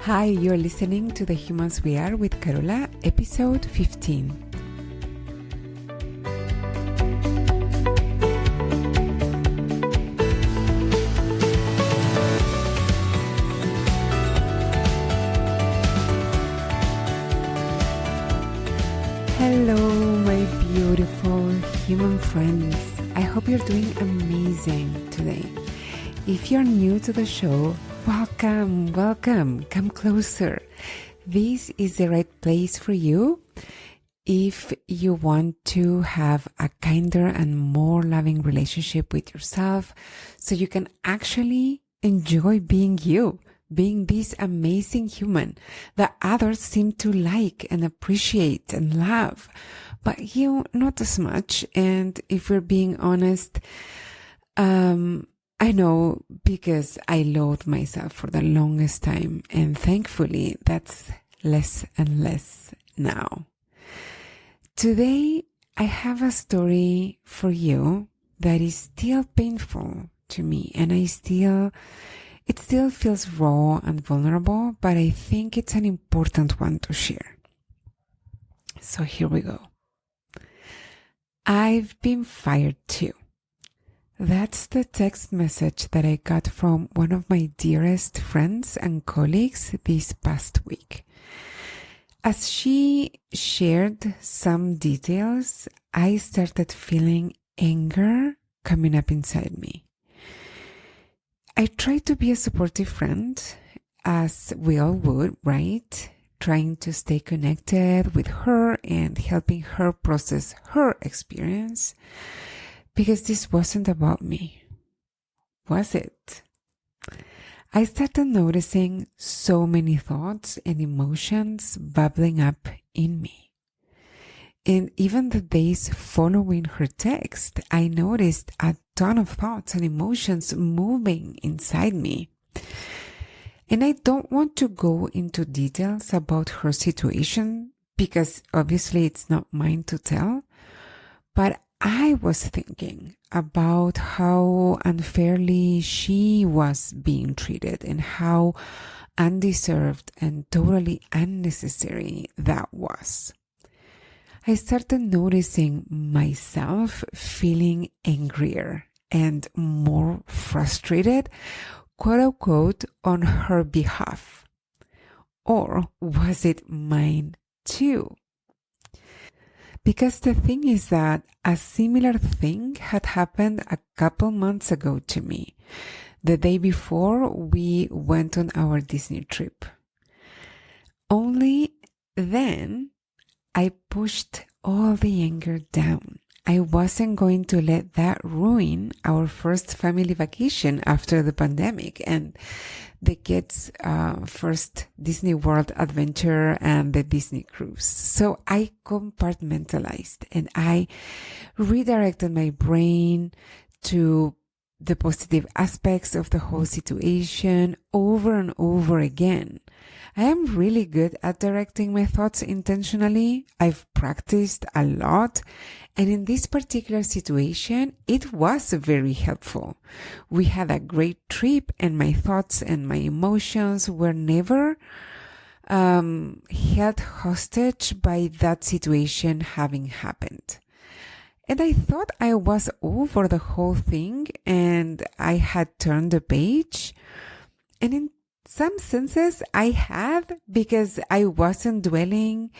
Hi, you're listening to The Humans We Are with Carola, episode 15. Hello, my beautiful human friends. I hope you're doing amazing today. If you're new to the show, welcome, come closer. This is the right place for you if you want to have a kinder and more loving relationship with yourself so you can actually enjoy being you, being this amazing human that others seem to like and appreciate and love, but you not as much. And if we're being honest, I know, because I loathed myself for the longest time, and thankfully that's less and less now. Today, I have a story for you that is still painful to me, and it still feels raw and vulnerable, but I think it's an important one to share. So here we go. I've been fired too. That's the text message that I got from one of my dearest friends and colleagues this past week. As she shared some details, I started feeling anger coming up inside me. I tried to be a supportive friend, as we all would, right? Trying to stay connected with her and helping her process her experience. Because this wasn't about me, was it? I started noticing so many thoughts and emotions bubbling up in me. And even the days following her text, I noticed a ton of thoughts and emotions moving inside me. And I don't want to go into details about her situation because obviously it's not mine to tell, but I was thinking about how unfairly she was being treated and how undeserved and totally unnecessary that was. I started noticing myself feeling angrier and more frustrated, quote unquote, on her behalf. Or was it mine too? Because the thing is that a similar thing had happened a couple months ago to me, the day before we went on our Disney trip. Only then I pushed all the anger down. I wasn't going to let that ruin our first family vacation after the pandemic and the kids' first Disney World adventure and the Disney cruise. So I compartmentalized and I redirected my brain to the positive aspects of the whole situation over and over again. I am really good at directing my thoughts intentionally. I've practiced a lot. And in this particular situation, it was very helpful. We had a great trip and my thoughts and my emotions were never held hostage by that situation having happened. And I thought I was over the whole thing and I had turned the page. And in some senses I had, because I wasn't dwelling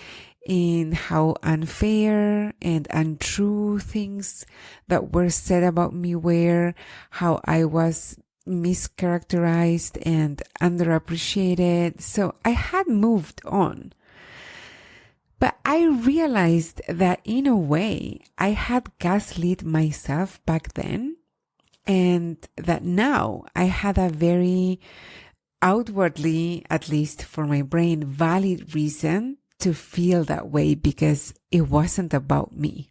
in how unfair and untrue things that were said about me were, how I was mischaracterized and underappreciated. So I had moved on. But I realized that in a way I had gaslit myself back then, and that now I had a very outwardly, at least for my brain, valid reason to feel that way because it wasn't about me.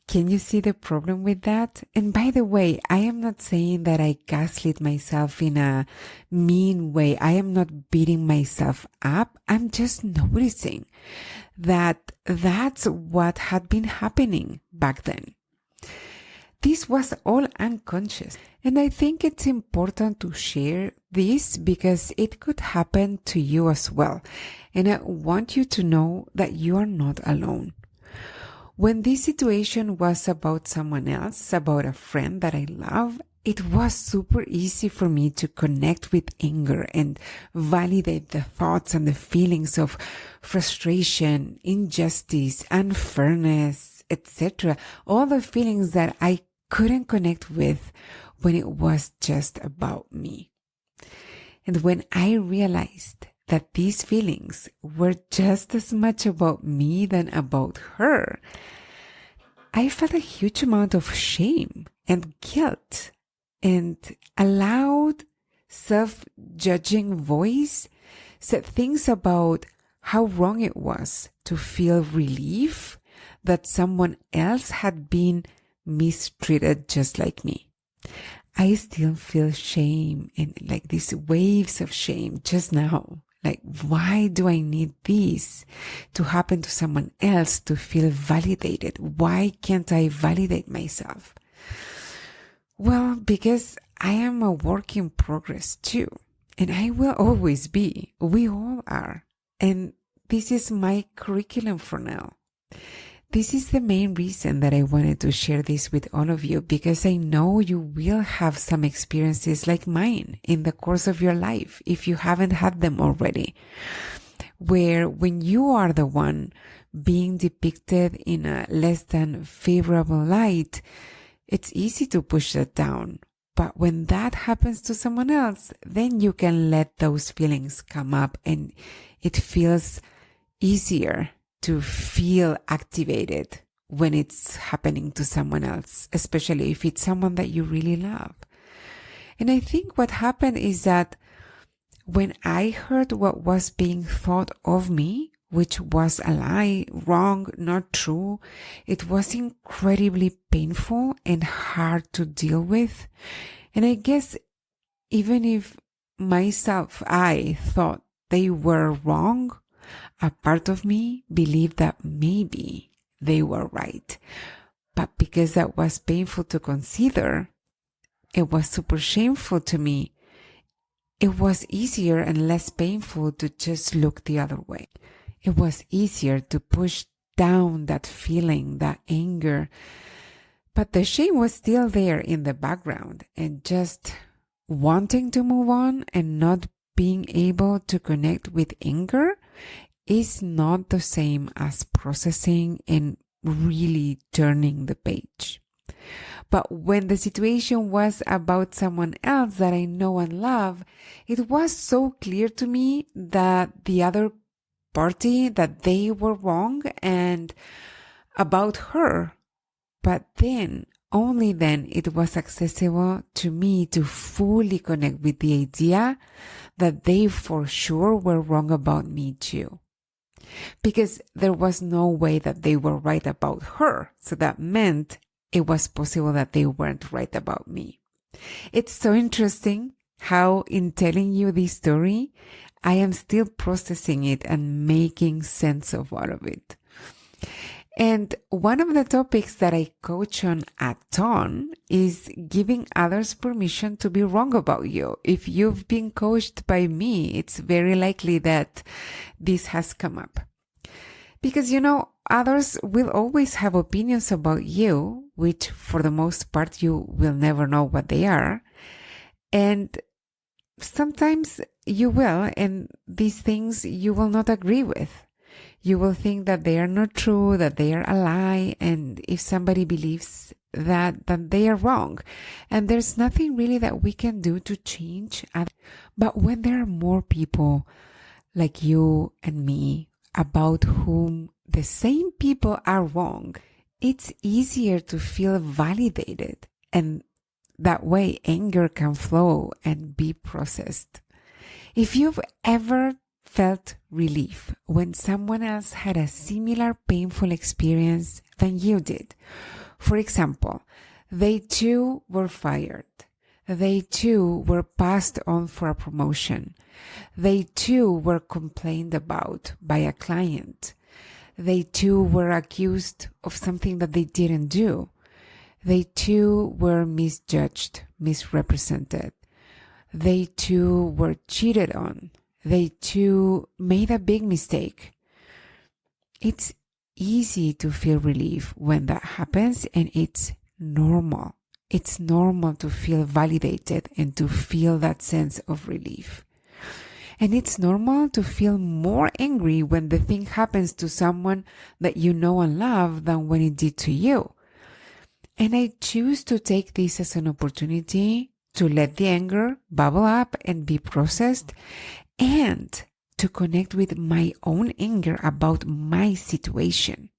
Can you see the problem with that? And by the way, I am not saying that I gaslit myself in a mean way. I am not beating myself up. I'm just noticing that that's what had been happening back then. This was all unconscious. And I think it's important to share this because it could happen to you as well. And I want you to know that you are not alone. When this situation was about someone else, about a friend that I love, it was super easy for me to connect with anger and validate the thoughts and the feelings of frustration, injustice, unfairness, etc. All the feelings that I couldn't connect with when it was just about me. And when I realized that these feelings were just as much about me than about her, I felt a huge amount of shame and guilt, and a loud, self-judging voice said things about how wrong it was to feel relief that someone else had been mistreated just like me. I still feel shame and like these waves of shame just now. Like, why do I need this to happen to someone else to feel validated? Why can't I validate myself? Well, because I am a work in progress too, and I will always be. We all are. And this is my curriculum for now. This is the main reason that I wanted to share this with all of you, because I know you will have some experiences like mine in the course of your life, if you haven't had them already, where when you are the one being depicted in a less than favorable light, it's easy to push that down. But when that happens to someone else, then you can let those feelings come up and it feels easier to feel activated when it's happening to someone else, especially if it's someone that you really love. And I think what happened is that when I heard what was being thought of me, which was a lie, wrong, not true, it was incredibly painful and hard to deal with. And I guess even if I thought they were wrong, a part of me believed that maybe they were right. But because that was painful to consider, it was super shameful to me. It was easier and less painful to just look the other way. It was easier to push down that feeling, that anger. But the shame was still there in the background, and just wanting to move on and not being able to connect with anger is not the same as processing and really turning the page. But when the situation was about someone else that I know and love, it was so clear to me that the other party, that they were wrong and about her. But then, only then, it was accessible to me to fully connect with the idea that they for sure were wrong about me too. Because there was no way that they were right about her. So that meant it was possible that they weren't right about me. It's so interesting how in telling you this story, I am still processing it and making sense of all of it. And one of the topics that I coach on a ton is giving others permission to be wrong about you. If you've been coached by me, it's very likely that this has come up. Because, others will always have opinions about you, which for the most part you will never know what they are. And sometimes you will, and these things you will not agree with. You will think that they are not true, that they are a lie, and if somebody believes that, then they are wrong. And there's nothing really that we can do to change others. But when there are more people like you and me about whom the same people are wrong, it's easier to feel validated, and that way anger can flow and be processed. If you've ever felt relief when someone else had a similar painful experience than you did, for example, they too were fired, they too were passed on for a promotion, they too were complained about by a client, they too were accused of something that they didn't do, They too were misjudged, misrepresented. They too were cheated on. They too made a big mistake. It's easy to feel relief when that happens, and it's normal. It's normal to feel validated and to feel that sense of relief. And it's normal to feel more angry when the thing happens to someone that you know and love than when it did to you. And I choose to take this as an opportunity to let the anger bubble up and be processed, and to connect with my own anger about my situation.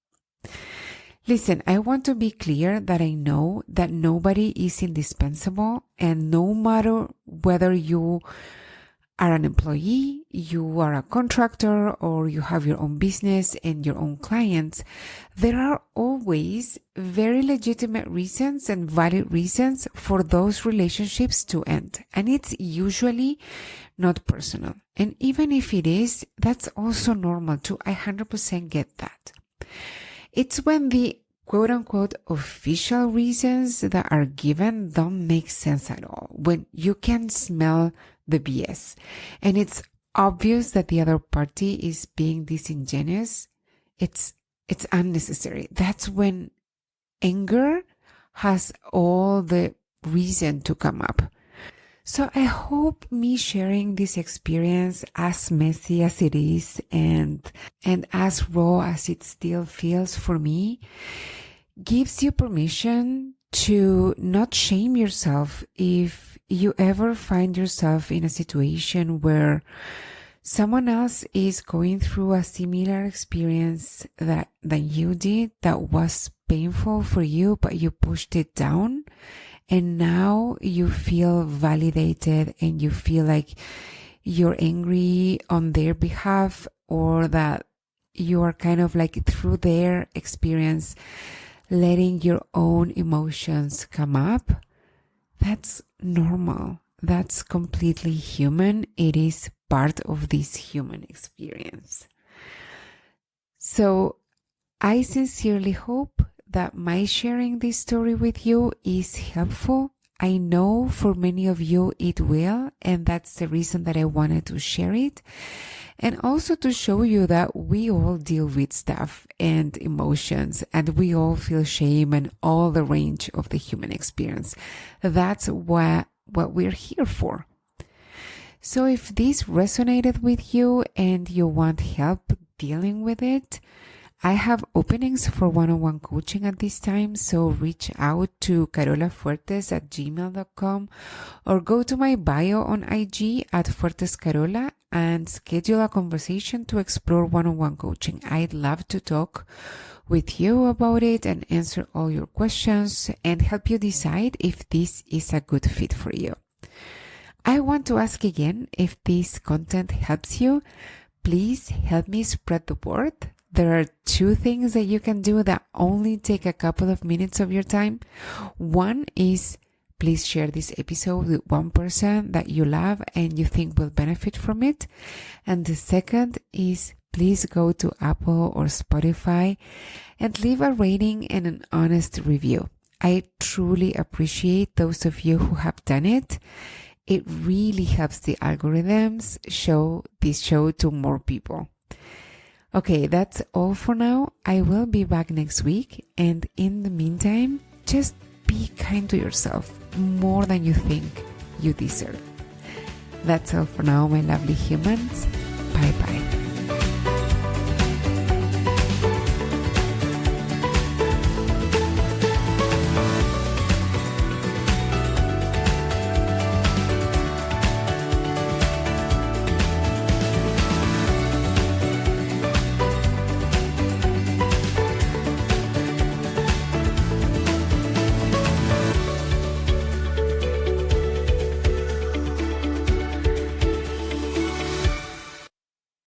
Listen, I want to be clear that I know that nobody is indispensable, and no matter whether you are an employee, you are a contractor, or you have your own business and your own clients, there are always very legitimate reasons and valid reasons for those relationships to end. And it's usually not personal. And even if it is, that's also normal too. I 100% get that. It's when the quote-unquote official reasons that are given don't make sense at all, when you can smell the BS and it's obvious that the other party is being disingenuous. It's unnecessary. That's when anger has all the reason to come up. So I hope me sharing this experience, as messy as it is and as raw as it still feels for me, gives you permission to not shame yourself if you ever find yourself in a situation where someone else is going through a similar experience that you did, that was painful for you, but you pushed it down. And now you feel validated and you feel like you're angry on their behalf, or that you are kind of like through their experience letting your own emotions come up. That's normal. That's completely human. It is part of this human experience. So I sincerely hope that my sharing this story with you is helpful. I know for many of you it will, and that's the reason that I wanted to share it. And also to show you that we all deal with stuff and emotions, and we all feel shame and all the range of the human experience. That's what we're here for. So if this resonated with you and you want help dealing with it, I have openings for one-on-one coaching at this time, so reach out to carolafuertes@gmail.com or go to my bio on IG @fuertescarola and schedule a conversation to explore one-on-one coaching. I'd love to talk with you about it and answer all your questions and help you decide if this is a good fit for you. I want to ask again, if this content helps you, please help me spread the word. There are two things that you can do that only take a couple of minutes of your time. One is, please share this episode with one person that you love and you think will benefit from it. And the second is, please go to Apple or Spotify and leave a rating and an honest review. I truly appreciate those of you who have done it. It really helps the algorithms show this show to more people. Okay, that's all for now. I will be back next week. And in the meantime, just be kind to yourself more than you think you deserve. That's all for now, my lovely humans. Bye-bye.